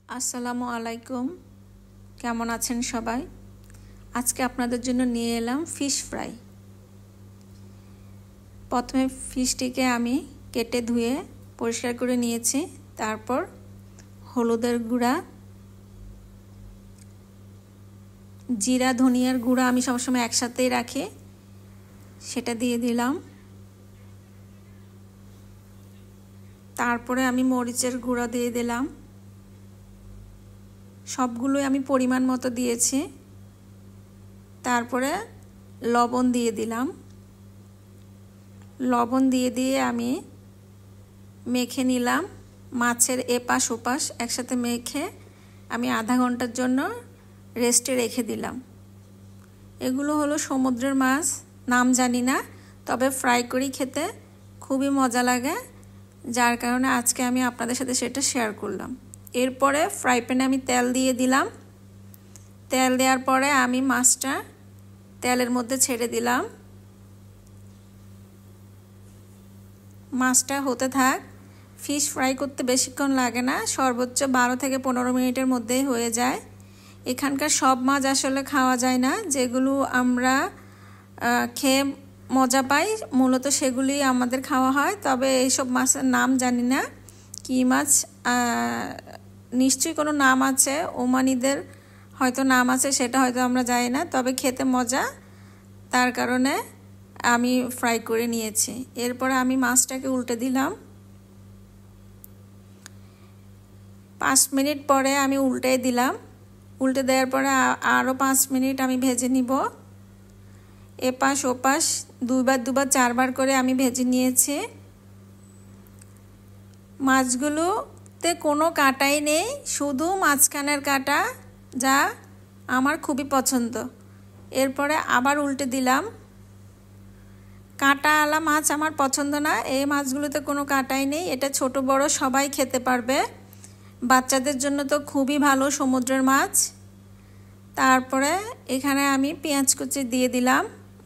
আসসালামু আলাইকুম, কেমন আছেন সবাই? আজকে আপনাদের জন্য নিয়ে এলাম ফিশ ফ্রাই। প্রথমে ফিশটিকে আমি কেটে ধুয়ে পরিষ্কার করে নিয়েছি। তারপর হলুদের গুঁড়া, জিরা ধনিয়ার গুঁড়া আমি সবসময় একসাথেই রাখি, সেটা দিয়ে দিলাম। তারপরে আমি মরিচের গুঁড়া দিয়ে দিলাম। সবগুলোই আমি পরিমাণ মতো দিয়েছি। তারপরে লবণ দিয়ে দিলাম। লবণ দিয়ে আমি মেখে নিলাম। মাছের এপাশ ওপাশ একসাথে মেখে আমি আধা ঘন্টার জন্য রেস্টে রেখে দিলাম। এগুলো হলো সমুদ্রের মাছ, নাম জানি না, তবে ফ্রাই করি খেতে খুবই মজা লাগে, যার কারণে আজকে আমি আপনাদের সাথে সেটা শেয়ার করলাম। এরপরে ফ্রাই প্যানে আমি তেল দিয়ে দিলাম। তেল দেওয়ার পরে আমি মাছটা তেলের মধ্যে ছেড়ে দিলাম। মাছটা হতে থাক। ফিশ ফ্রাই করতে বেশিক্ষণ লাগে না, সর্বোচ্চ 12 থেকে 15 মিনিটের মধ্যেই হয়ে যায়। এখানকার সব মাছ আসলে খাওয়া যায় না, যেগুলো আমরা খেয়ে মজা পাই মূলত সেগুলি আমাদের খাওয়া হয়। তবে এইসব মাছের নাম জানি না, কী মাছ, নিশ্চয়ই কোনো নাম আছে, ওমানিদের হয়তো নাম আছে, সেটা হয়তো আমরা জানি না, তবে খেতে মজা, তার কারণে আমি ফ্রাই করে নিয়েছি। এরপরে আমি মাছটাকে উল্টে দিলাম। 5 মিনিট পরে আমি উল্টে দিলাম। উল্টে দেওয়ার পরে আরও 5 মিনিট আমি ভেজে নিব। এপাশ ওপাশ দুবার 4বার করে আমি ভেজে নিয়েছি। মাছগুলোতে কোনো কাঁটাই নেই, শুধু মাঝখানের কাঁটা, যা আমার খুবই পছন্দ। এরপরে আবার উল্টে দিলাম। কাঁটাওয়ালা মাছ আমার পছন্দ না, এই মাছগুলোতে কোনো কাঁটাই নেই। এটা ছোট বড় সবাই খেতে পারবে, বাচ্চাদের জন্য তো খুবই ভালো সমুদ্রের মাছ। তারপরে এখানে আমি পেঁয়াজ কুচি দিয়ে দিলাম।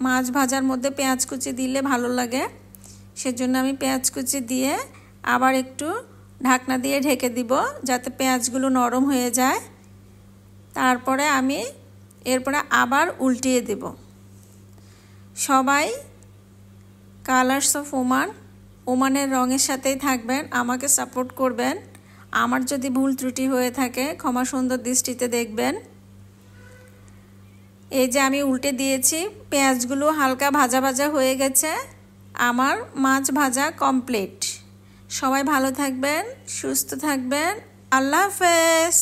মাছ ভাজার মধ্যে পেঁয়াজ কুচি দিলে ভালো লাগে, সেজন্য আমি পেঁয়াজ কুচি দিয়ে আবার একটু ঢাকনা দিয়ে ঢেকে দিব, যাতে পেঁয়াজগুলো নরম হয়ে যায়। তারপরে আমি এরপরে আবার উল্টিয়ে দেব। সবাই কালার্স অফ ওমানের রঙের সাথেই থাকবেন, আমাকে সাপোর্ট করবেন। আমার যদি ভুল ত্রুটি হয়ে থাকে ক্ষমা সুন্দর দৃষ্টিতে দেখবেন। এই যে আমি উল্টে দিয়েছি, পেঁয়াজগুলো হালকা ভাজা ভাজা হয়ে গেছে। আমার মাছ ভাজা কমপ্লিট। সবাই ভালো থাকবেন, সুস্থ থাকবেন। আল্লাহ হাফেজ।